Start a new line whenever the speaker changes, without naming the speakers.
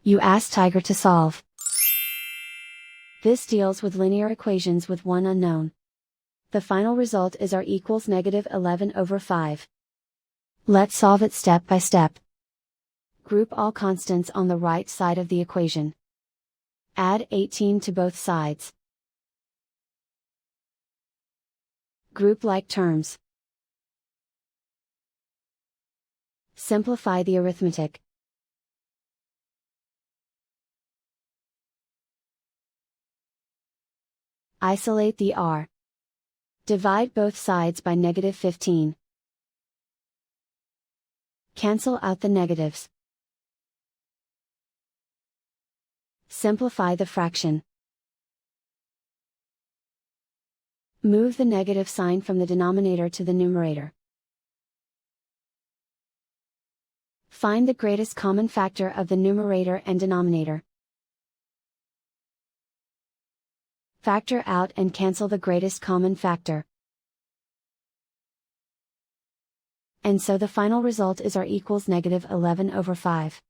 You ask Tiger to solve. This deals with linear equations with one unknown. The final result is r equals -11/5. Let's solve it step by step. Group all constants on the right side of the equation. Add 18 to both sides. Group like terms. Simplify the arithmetic. Isolate the r. Divide both sides by -15. Cancel out the negatives. Simplify the fraction. Move the negative sign from the denominator to the numerator. Find the greatest common factor of the numerator and denominator. Factor out and cancel the greatest common factor. And so the final result is r equals -11/5.